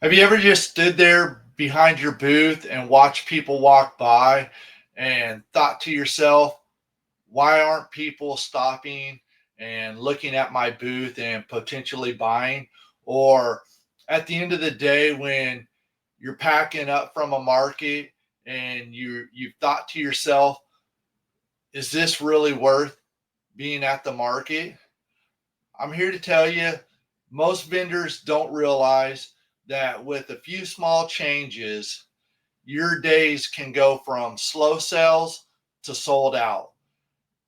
Have you ever just stood there behind your booth and watched people walk by and thought to yourself, why aren't people stopping and looking at my booth and potentially buying? Or at the end of the day, when you're packing up from a market and you've thought to yourself, is this really worth being at the market? I'm here to tell you, most vendors don't realize that with a few small changes, your days can go from slow sales to sold out.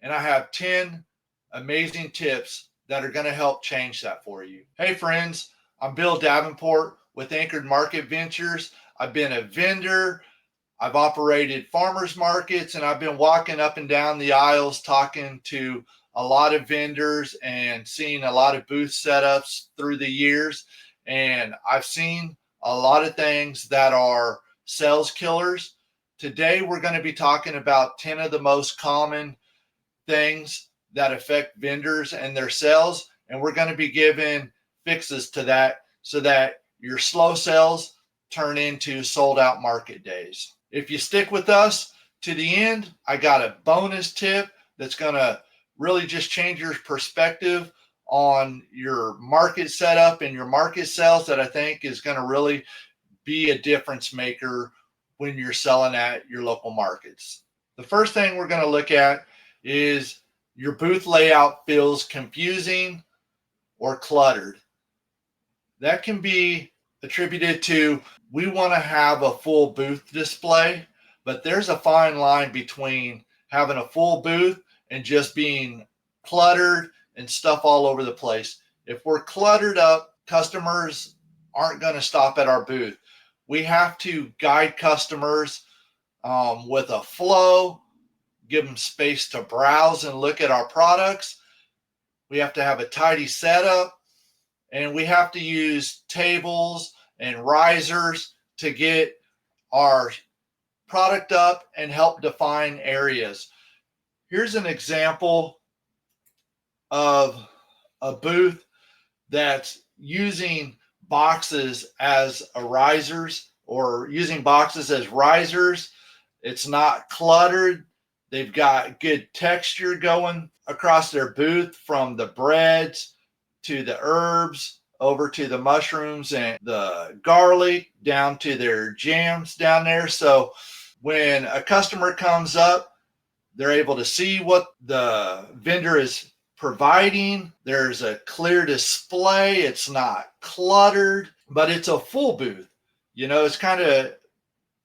And I have 10 amazing tips that are going to help change that for you. Hey, friends, I'm Bill Davenport with Anchored Market Ventures. I've been a vendor, I've operated farmers markets, and I've been walking up and down the aisles talking to a lot of vendors and seeing a lot of booth setups through the years. And I've seen a lot of things that are sales killers. Today, we're going to be talking about 10 of the most common things that affect vendors and their sales. And we're going to be giving fixes to that so that your slow sales turn into sold out market days. If you stick with us to the end, I got a bonus tip that's going to really just change your perspective on your market setup and your market sales that I think is going to really be a difference maker when you're selling at your local markets. The first thing we're going to look at is your booth layout feels confusing or cluttered. That can be attributed to we want to have a full booth display, but there's a fine line between having a full booth and just being cluttered and stuff all over the place. If we're cluttered up, customers aren't going to stop at our booth. We have to guide customers with a flow, give them space to browse and look at our products. We have to have a tidy setup, and we have to use tables and risers to get our product up and help define areas. Here's an example of a booth that's using boxes as risers or using boxes as risers. It's not cluttered. They've got good texture going across their booth, from the breads to the herbs over to the mushrooms and the garlic down to their jams down there. So when a customer comes up, they're able to see what the vendor is providing. There's a clear display. It's not cluttered, but it's a full booth. You know, it's kind of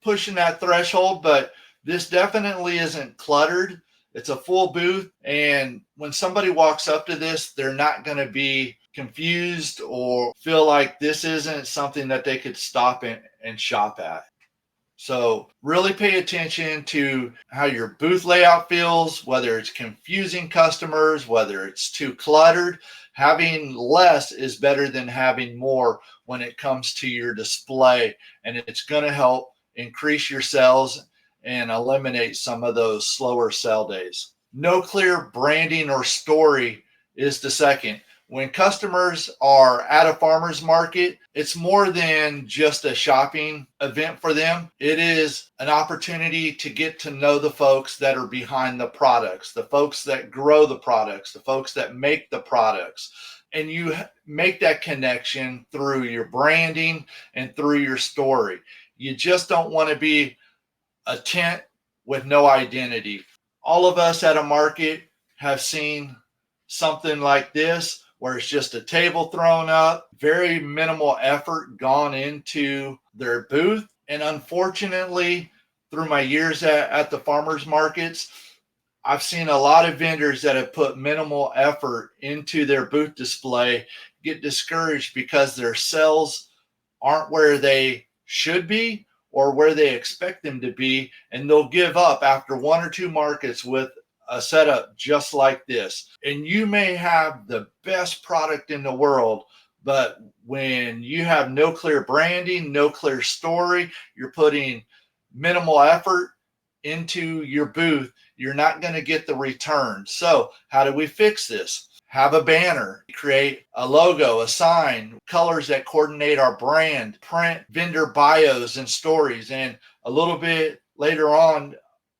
pushing that threshold, but this definitely isn't cluttered. It's a full booth. And when somebody walks up to this, they're not going to be confused or feel like this isn't something that they could stop and shop at. So really pay attention to how your booth layout feels, whether it's confusing customers, whether it's too cluttered. Having less is better than having more when it comes to your display, and it's going to help increase your sales and eliminate some of those slower sell days. No clear branding or story is the second. When customers are at a farmer's market, it's more than just a shopping event for them. It is an opportunity to get to know the folks that are behind the products, the folks that grow the products, the folks that make the products. And you make that connection through your branding and through your story. You just don't want to be a tent with no identity. All of us at a market have seen something like this, where it's just a table thrown up, very minimal effort gone into their booth. And unfortunately, through my years at the farmers markets, I've seen a lot of vendors that have put minimal effort into their booth display get discouraged because their sales aren't where they should be or where they expect them to be, and they'll give up after one or two markets with a setup just like this. And you may have the best product in the world, but when you have no clear branding, no clear story, you're putting minimal effort into your booth, you're not going to get the return. So how do we fix this? have a banner, create a logo, a sign, colors that coordinate our brand, print vendor bios and stories. And a little bit later on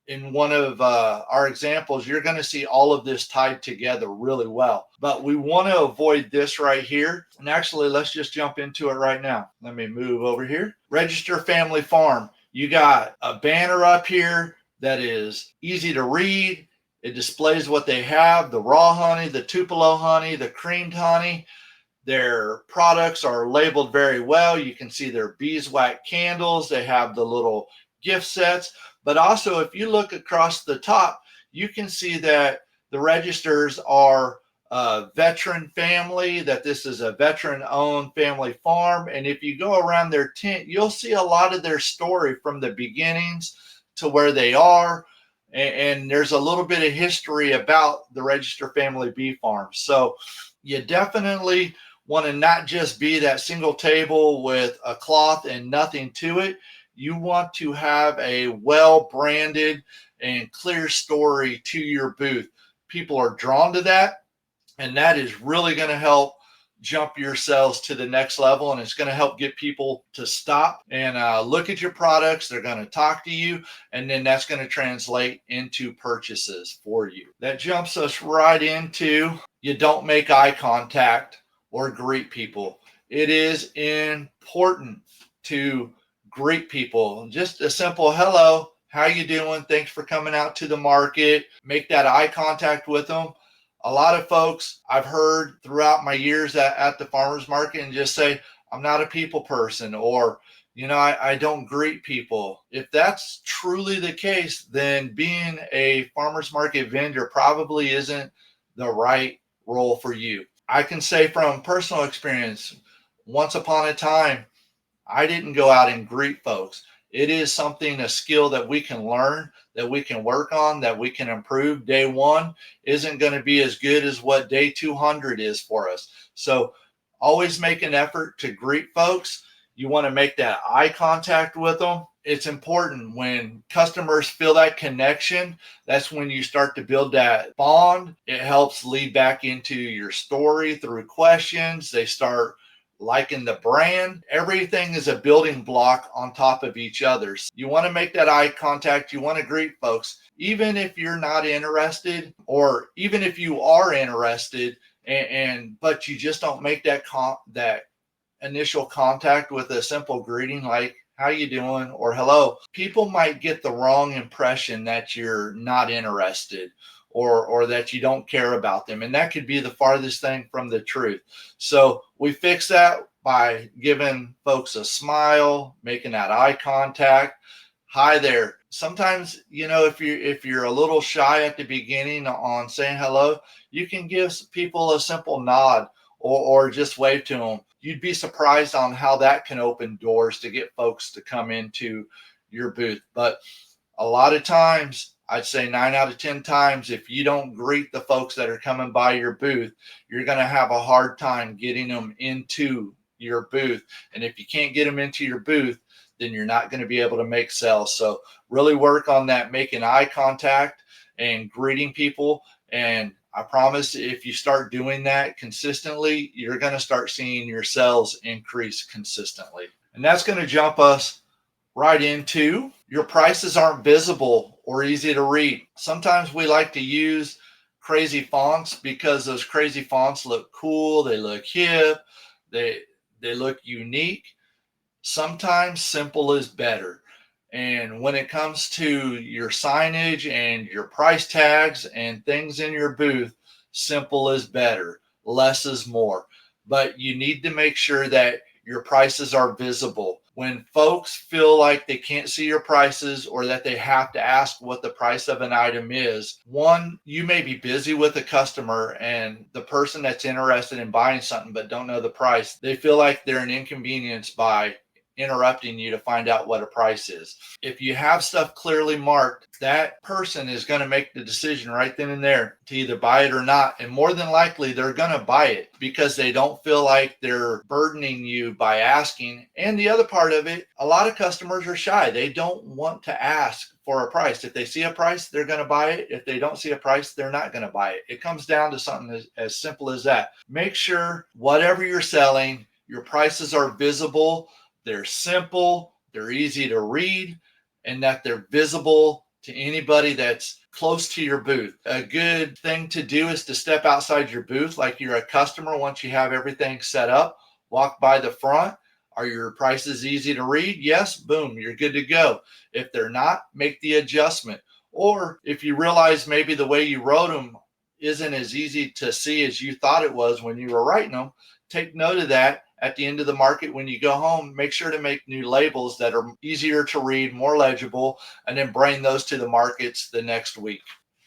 in one of our examples, you're going to see all of this tied together really well. But we want to avoid this right here. And actually, let's just jump into it right now. Let me move over here. Register Family Farm. You got a banner up here that is easy to read. It displays what they have, the raw honey, the Tupelo honey, the creamed honey. Their products are labeled very well. You can see their beeswax candles. They have the little gift sets. But also, if you look across the top, you can see that the registers are a veteran family, that this is a veteran-owned family farm. And if you go around their tent, you'll see a lot of their story from the beginnings to where they are. And there's a little bit of history about the Register Family Bee Farm. So you definitely want to not just be that single table with a cloth and nothing to it. You want to have a well-branded and clear story to your booth. People are drawn to that, and that is really going to help jump your sales to the next level, and it's going to help get people to stop and look at your products. They're going to talk to you, and then that's going to translate into purchases for you. That jumps us right into, you don't make eye contact or greet people. It is important to greet people. Just a simple hello, how you doing? Thanks for coming out to the market. Make that eye contact with them. A lot of folks I've heard throughout my years at the farmers market and just say, I'm not a people person, or, I don't greet people. If that's truly the case, then being a farmers market vendor probably isn't the right role for you. I can say from personal experience, once upon a time, I didn't go out and greet folks. It is something, a skill that we can learn, that we can work on, that we can improve. Day one isn't going to be as good as what day 200 is for us. So always make an effort to greet folks. You want to make that eye contact with them. It's important when customers feel that connection. That's when you start to build that bond. It helps lead back into your story through questions. They start liking the brand. Everything is a building block on top of each other. So you want to make that eye contact. You want to greet folks, even if you're not interested, or even if you are interested, but you just don't make that initial contact with a simple greeting like, how you doing, or hello. People might get the wrong impression that you're not interested, or that you don't care about them. And that could be the farthest thing from the truth. So we fix that by giving folks a smile, making that eye contact. Hi there. Sometimes, if you're a little shy at the beginning on saying hello, you can give people a simple nod, or just wave to them. You'd be surprised on how that can open doors to get folks to come into your booth. But a lot of times, I'd say 9 out of 10 times, if you don't greet the folks that are coming by your booth, you're going to have a hard time getting them into your booth. And if you can't get them into your booth, then you're not going to be able to make sales. So really work on that, making eye contact and greeting people. And I promise, if you start doing that consistently, you're going to start seeing your sales increase consistently. And that's going to jump us right into, your prices aren't visible or easy to read. Sometimes we like to use crazy fonts because those crazy fonts look cool, they look hip, they look unique. Sometimes simple is better. And when it comes to your signage and your price tags and things in your booth, simple is better. Less is more. But you need to make sure that your prices are visible. When folks feel like they can't see your prices, or that they have to ask what the price of an item is, one, you may be busy with a customer, and the person that's interested in buying something but don't know the price, they feel like they're an inconvenience by interrupting you to find out what a price is. If you have stuff clearly marked, that person is going to make the decision right then and there to either buy it or not. And more than likely, they're going to buy it because they don't feel like they're burdening you by asking. And the other part of it, a lot of customers are shy. They don't want to ask for a price. If they see a price, they're going to buy it. If they don't see a price, they're not going to buy it. It comes down to something as simple as that. Make sure whatever you're selling, your prices are visible, they're simple, they're easy to read, and that they're visible to anybody that's close to your booth. A good thing to do is to step outside your booth like you're a customer. Once you have everything set up, walk by the front. Are your prices easy to read? Yes, boom, you're good to go. If they're not, make the adjustment. Or if you realize maybe the way you wrote them isn't as easy to see as you thought it was when you were writing them, take note of that at the end of the market. When you go home, make sure to make new labels that are easier to read, more legible, and then bring those to the markets the next week.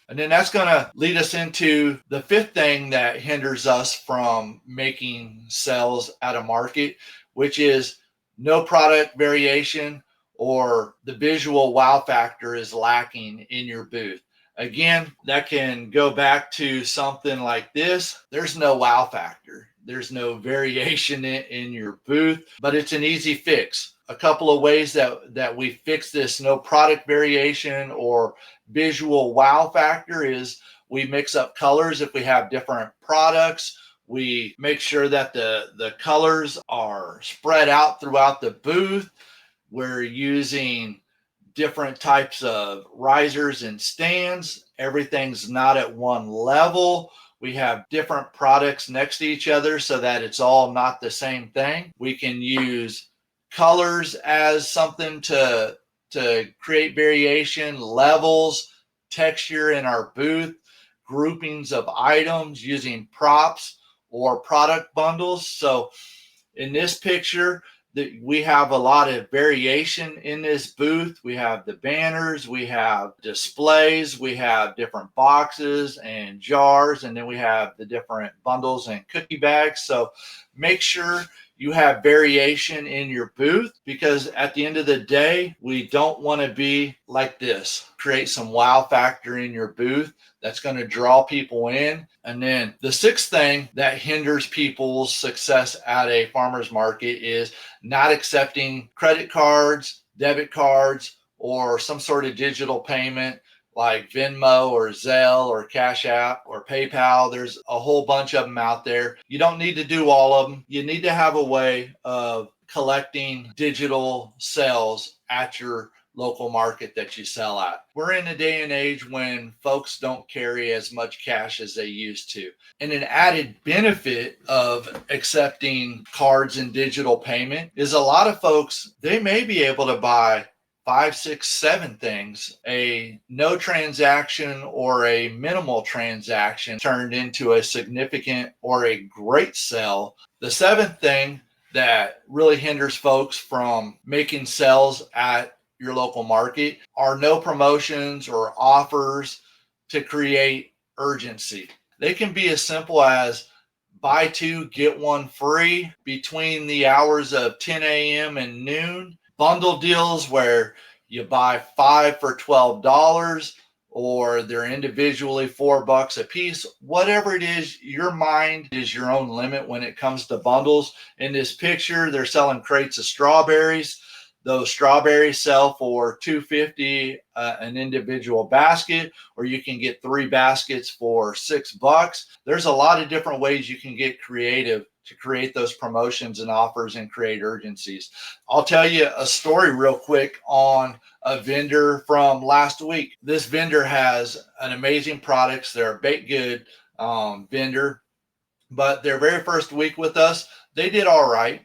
And then that's going to lead us into the fifth thing that hinders us from making sales at a market, which is no product variation, or the visual wow factor is lacking in your booth. Again, that can go back to something like this. There's no wow factor. There's no variation in your booth, but it's an easy fix. A couple of ways that we fix this no product variation or visual wow factor is we mix up colors. If we have different products, we make sure that the colors are spread out throughout the booth. We're using different types of risers and stands. Everything's not at one level. We have different products next to each other so that it's all not the same thing. We can use colors as something to create variation, levels, texture in our booth, groupings of items using props or product bundles. So in this picture, we have a lot of variation in this booth. We have the banners, we have displays, we have different boxes and jars, and then we have the different bundles and cookie bags. So make sure you have variation in your booth, because at the end of the day, we don't want to be like this. Create some wow factor in your booth that's going to draw people in. And then the sixth thing that hinders people's success at a farmer's market is not accepting credit cards, debit cards, or some sort of digital payment like Venmo or Zelle or Cash App or PayPal. There's a whole bunch of them out there. You don't need to do all of them. You need to have a way of collecting digital sales at your local market that you sell at. We're in a day and age when folks don't carry as much cash as they used to. And an added benefit of accepting cards and digital payment is a lot of folks, they may be able to buy 5, 6, 7 things. A no transaction or a minimal transaction turned into a significant or a great sell. The seventh thing that really hinders folks from making sales at your local market are no promotions or offers to create urgency. They can be as simple as buy 2, get 1 free between the hours of 10 a.m. and noon. Bundle deals where you buy 5 for $12, or they're individually $4 a piece. Whatever it is, your mind is your own limit when it comes to bundles. In this picture, they're selling crates of strawberries. Those strawberries sell for $2.50 an individual basket, or you can get 3 baskets for $6. There's a lot of different ways you can get creative to create those promotions and offers and create urgencies. I'll tell you a story real quick on a vendor from last week. This vendor has an amazing products. They're a baked good vendor, but their very first week with us, they did all right,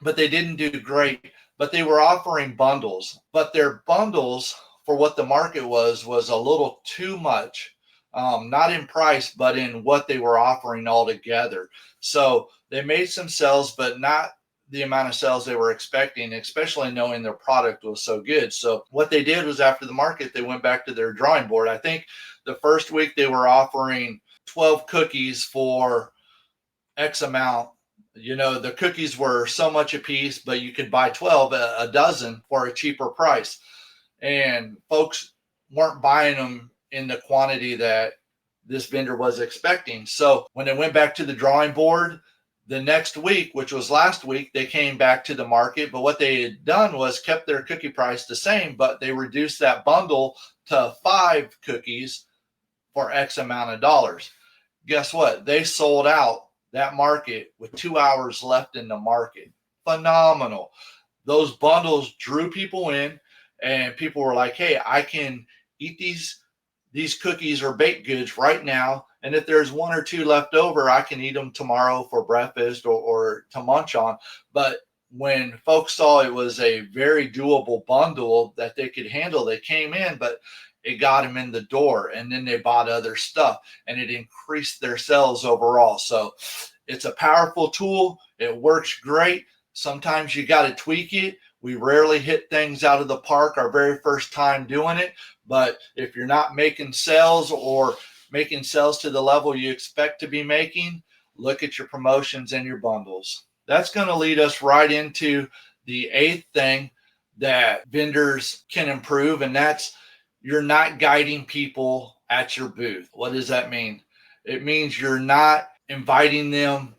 but they didn't do great. But they were offering bundles, but their bundles for what the market was a little too much, not in price, but in what they were offering altogether. So they made some sales, but not the amount of sales they were expecting, especially knowing their product was so good. So what they did was, after the market, they went back to their drawing board. I think the first week they were offering 12 cookies for X amount. The cookies were so much a piece, but you could buy 12 a dozen for a cheaper price. And folks weren't buying them in the quantity that this vendor was expecting. So when they went back to the drawing board the next week, which was last week, they came back to the market. But what they had done was kept their cookie price the same, but they reduced that bundle to 5 cookies for X amount of dollars. Guess what? They sold out that market with 2 hours left in the market. Phenomenal. Those bundles drew people in, and people were like, hey, I can eat these cookies or baked goods right now, and if there's one or two left over, I can eat them tomorrow for breakfast or to munch on. But when folks saw it was a very doable bundle that they could handle, they came in, but it got them in the door, and then they bought other stuff, and it increased their sales overall. So it's a powerful tool. It works great. Sometimes you got to tweak it. We rarely hit things out of the park our very first time doing it. But if you're not making sales or making sales to the level you expect to be making, look at your promotions and your bundles. That's going to lead us right into the 8th thing that vendors can improve, and that's you're not guiding people at your booth. What does that mean? It means you're not inviting them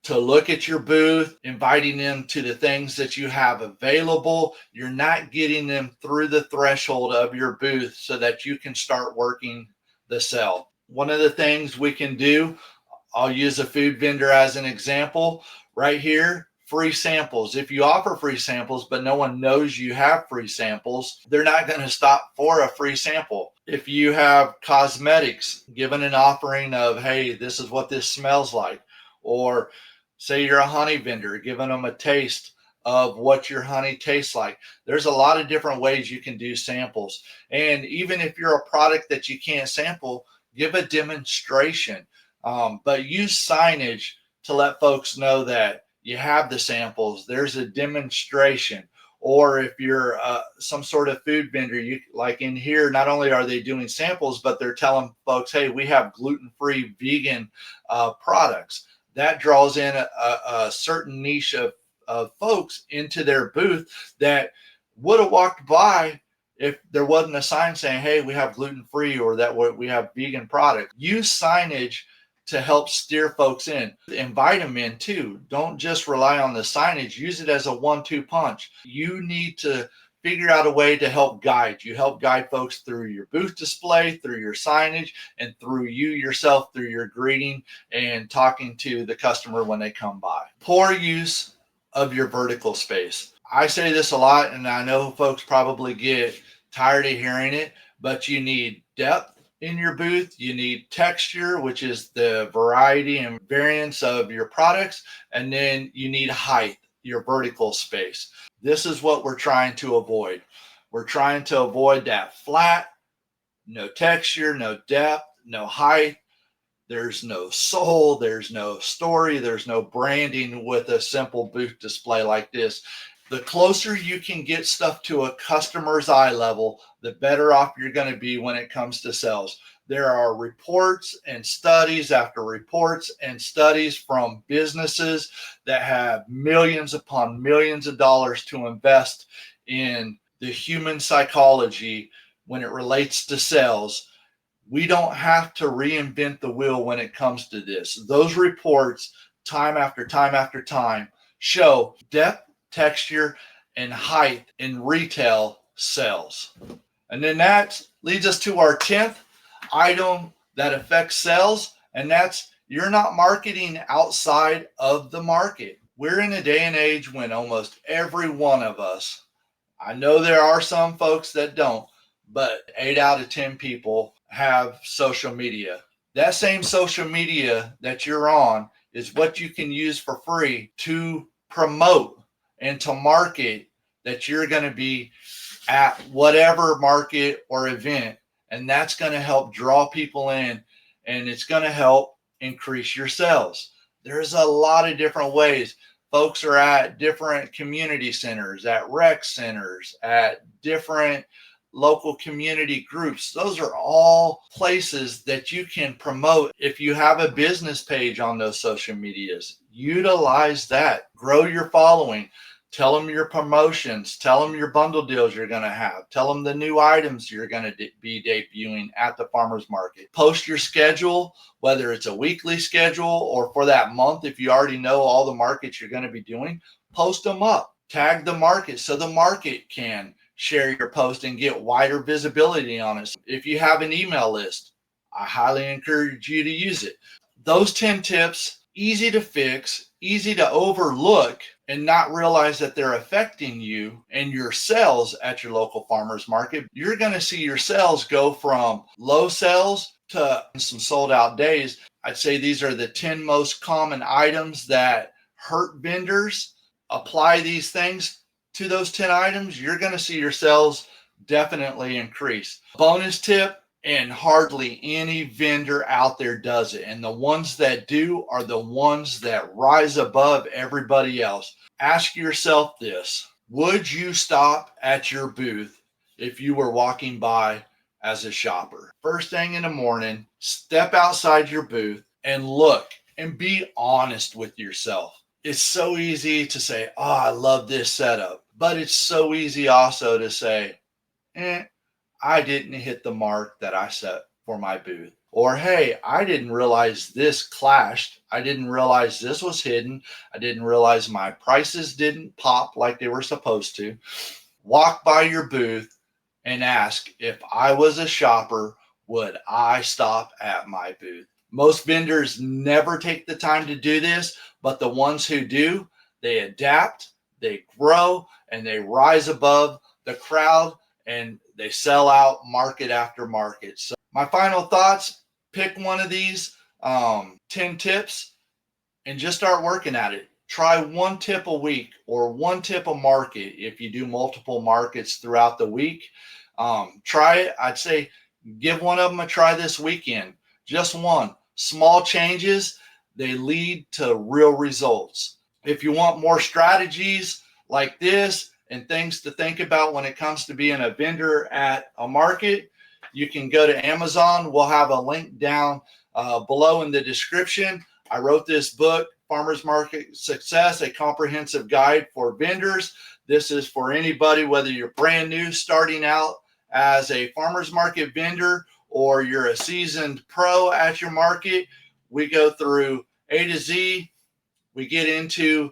to look at your booth, inviting them to the things that you have available. You're not getting them through the threshold of your booth so that you can start working the sale. One of the things we can do, I'll use a food vendor as an example right here. Free samples. If you offer free samples, but no one knows you have free samples, they're not going to stop for a free sample. If you have cosmetics, given an offering of, hey, this is what this smells like, or say you're a honey vendor, giving them a taste of what your honey tastes like. There's a lot of different ways you can do samples. And even if you're a product that you can't sample, give a demonstration, but use signage to let folks know that you have the samples. There's a demonstration. Or if you're some sort of food vendor, you like in here, not only are they doing samples, but they're telling folks, hey, we have gluten-free vegan products. That draws in a certain niche of folks into their booth that would have walked by if there wasn't a sign saying, hey, we have gluten-free or that we have vegan product. Use signage to help steer folks in. Invite them in too. Don't just rely on the signage. Use it as a 1-2 punch. You need to figure out a way to help guide. You help guide folks through your booth display, through your signage, and through you yourself, through your greeting and talking to the customer when they come by. Poor use of your vertical space. I say this a lot, and I know folks probably get tired of hearing it, but you need depth in your booth. You need texture, which is the variety and variance of your products. And then you need height, your vertical space. This is what we're trying to avoid. We're trying to avoid that flat, no texture, no depth, no height. There's no soul, there's no story, there's no branding with a simple booth display like this. The closer you can get stuff to a customer's eye level, the better off you're going to be when it comes to sales. There are reports and studies after reports and studies from businesses that have millions upon millions of dollars to invest in the human psychology when it relates to sales. We don't have to reinvent the wheel when it comes to this. Those reports, time after time after time, show depth, texture, and height in retail sales. And then that leads us to our 10th item that affects sales, and that's you're not marketing outside of the market. We're in a day and age when almost every one of us, I know there are some folks that don't, but 8 out of 10 people have social media. That same social media that you're on is what you can use for free to promote and to market that you're going to be at whatever market or event. And that's going to help draw people in, and it's going to help increase your sales. There's a lot of different ways. Folks are at different community centers, at rec centers, at different local community groups. Those are all places that you can promote. If you have a business page on those social medias, Utilize that. Grow your following. Tell them your promotions. Tell them your bundle deals you're going to have. Tell them the new items you're going to be debuting at the farmer's market. Post your schedule, whether it's a weekly schedule or for that month. If you already know all the markets you're going to be doing, post them up. Tag the market so the market can share your post and get wider visibility on it. If you have an email list, I highly encourage you to use it. Those 10 tips, easy to fix, easy to overlook, and not realize that they're affecting you and your sales at your local farmers market. You're going to see your sales go from low sales to some sold out days. I'd say these are the 10 most common items that hurt vendors. Apply these things to those 10 items. You're going to see your sales definitely increase. Bonus tip, and hardly any vendor out there does it. And the ones that do are the ones that rise above everybody else. Ask yourself this: would you stop at your booth if you were walking by as a shopper? First thing in the morning, step outside your booth and look and be honest with yourself. It's so easy to say, oh, I love this setup. But it's so easy also to say, I didn't hit the mark that I set for my booth. Or, hey, I didn't realize this clashed. I didn't realize this was hidden. I didn't realize my prices didn't pop like they were supposed to. Walk by your booth and ask, if I was a shopper, would I stop at my booth? Most vendors never take the time to do this, but the ones who do, they adapt, they grow, and they rise above the crowd, and they sell out market after market. So my final thoughts: pick one of these 10 tips and just start working at it. Try one tip a week or one tip a market. If you do multiple markets throughout the week, try it. I'd say give one of them a try this weekend. Just one. Small changes, they lead to real results. If you want more strategies like this and things to think about when it comes to being a vendor at a market, you can go to Amazon. We'll have a link down below in the description. I wrote this book, Farmers Market Success, a comprehensive guide for vendors. This is for anybody, whether you're brand new starting out as a farmers market vendor or you're a seasoned pro at your market. We go through A to Z. We get into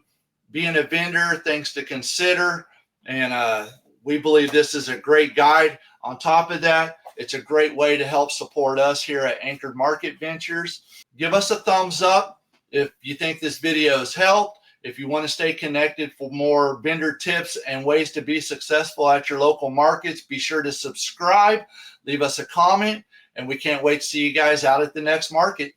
being a vendor, things to consider, and we believe this is a great guide. On top of that, it's a great way to help support us here at Anchored Market Ventures. Give us a thumbs up if you think this video has helped. If you want to stay connected for more vendor tips and ways to be successful at your local markets, be sure to subscribe, leave us a comment, and we can't wait to see you guys out at the next market.